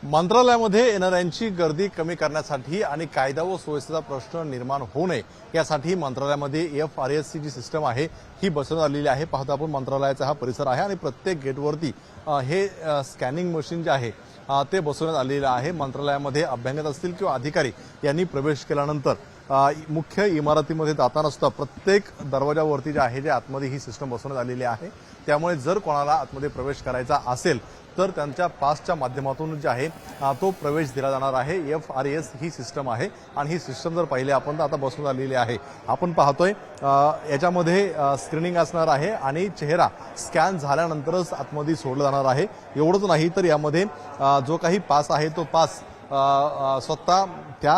मंत्रालयामध्ये येणाऱ्यांची गर्दी कमी करण्यासाठी आणि कायदा व सुव्यवस्थेचा प्रश्न निर्माण होऊ नये यासाठी मंत्रालयामध्ये FRAS ची जी सिस्टम आहे ही बसवण्यात आलेली आहे। पाहतो आपण मंत्रालयाचा हा परिसर आहे आणि प्रत्येक गेटवरती हे स्कॅनिंग मशीन जे आहे ते बसवण्यात आलेले आहे। मंत्रालयामध्ये अभ्यागत असतील किंवा अधिकारी यांनी प्रवेश केल्यानंतर मुख्य इमारतीमध्ये जाताना सुद्धा प्रत्येक दरवाजावरती जे आहे जे आतमध्ये ही सिस्टम बसवण्यात आलेली आहे। त्यामुळे जर कोणाला आतमध्ये प्रवेश करायचा असेल तर त्यांच्या पासच्या माध्यमातून जे आहे तो प्रवेश दिला जाणार आहे। FRAS ही सिस्टम आहे आणि ही सिस्टम जर पाहिले आपण तर आता बसवण्यात आलेली आहे। आपण पाहतोय याच्यामध्ये स्क्रीनिंग असणार आहे आणि चेहरा स्कॅन झाल्यानंतरच आतमध्ये सोडला जाणार आहे। एवढंच नाही तर यामध्ये जो काही पास आहे तो पास स्वतः त्या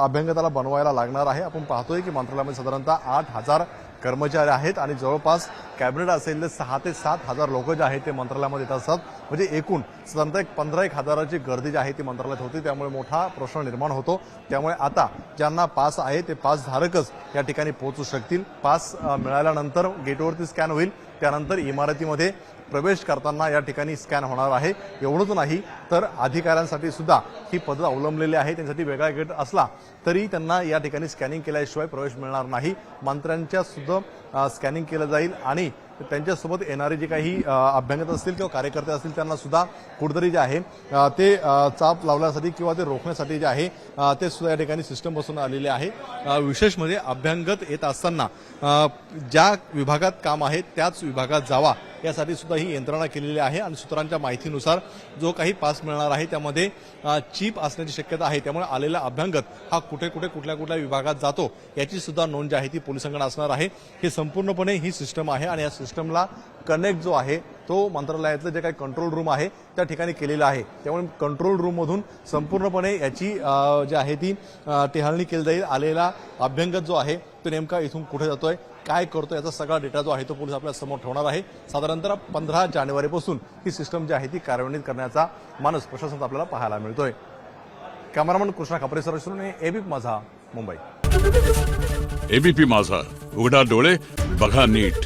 अभ्यागताला बनवायला लागणार आहे। आपण पाहतोय की मंत्रालयामध्ये साधारणतः 8,000 कर्मचारी आहेत आणि जवळपास कॅबिनेट असेल तर 6,000 ते 7,000 लोक जे आहेत ते मंत्रालयामध्ये येत असतात। म्हणजे एकूण साधारणतः 15,000ची गर्दी जी आहे ती मंत्रालयात होती। त्यामुळे मोठा प्रश्न निर्माण होतो। त्यामुळे आता ज्यांना पास आहे ते पास धारकच या ठिकाणी पोहोचू शकतील। पास मिळाल्यानंतर गेटवरती स्कॅन होईल, त्यानंतर इमारतीमध्ये प्रवेश करताना या ठिकाणी स्कॅन होणार आहे। एवढंच नाही तर अधिकाऱ्यांसाठी सुद्धा ही पद्धत अवलंबलेली आहे। त्यांच्यासाठी वेगळा गेट असला तरी त्यांना या ठिकाणी स्कॅनिंग केल्याशिवाय प्रवेश मिळणार नाही। मंत्र्यांच्या सुद्धा स्कॅनिंग केलं जाईल आणि त्यांच्यासोबत येणारे जे काही अभ्यागत असतील किंवा कार्यकर्ते असतील त्यांना सुद्धा कुठेतरी जे आहे ते चाप लावण्यासाठी किंवा ते रोखण्यासाठी जे आहे ते सुद्धा या ठिकाणी सिस्टम बसवून आलेले आहे। विशेष म्हणजे अभ्यागत येत असताना ज्या विभागात काम आहे त्याच विभागात जावा यासाठी सुद्धा ही यंत्रणा केलेली आहे आणि सूत्रांच्या माहितीनुसार जो काही पास मिळणार आहे त्यामध्ये चिप असण्याची शक्यता आहे। त्यामुळे आलेला अभ्यागत हा कुठे कुठल्या विभागात जातो याची सुद्धा नोंद जी आहे ती पोलिसांकडे असणार आहे। हे संपूर्णपणे ही सिस्टम आहे आणि या सिस्टमला कनेक्ट जो आहे तो मंत्रालयातलं जे काही कंट्रोल रूम आहे त्या ठिकाणी केलेला आहे। त्यामुळे कंट्रोल रूम मधून संपूर्णपणे याची जी आहे ती टेहाळणी केली जाईल। आलेला अभ्यागत जो आहे तो नेमका इथून कुठे जातोय काय करतो याचा सगळा डेटा जो आहे तो पोलीस आपल्या समोर ठेवणार आहे। साधारणतः 15 जानेवारीपासून ही सिस्टम जी आहे ती कार्यान्वित करण्याचा मानस प्रशासनात आपल्याला पाहायला मिळतोय। कॅमेरामन कृष्णा खापरेसर एबीपी माझा मुंबई। एबीपी माझा, उघडा डोळे बघा नीट।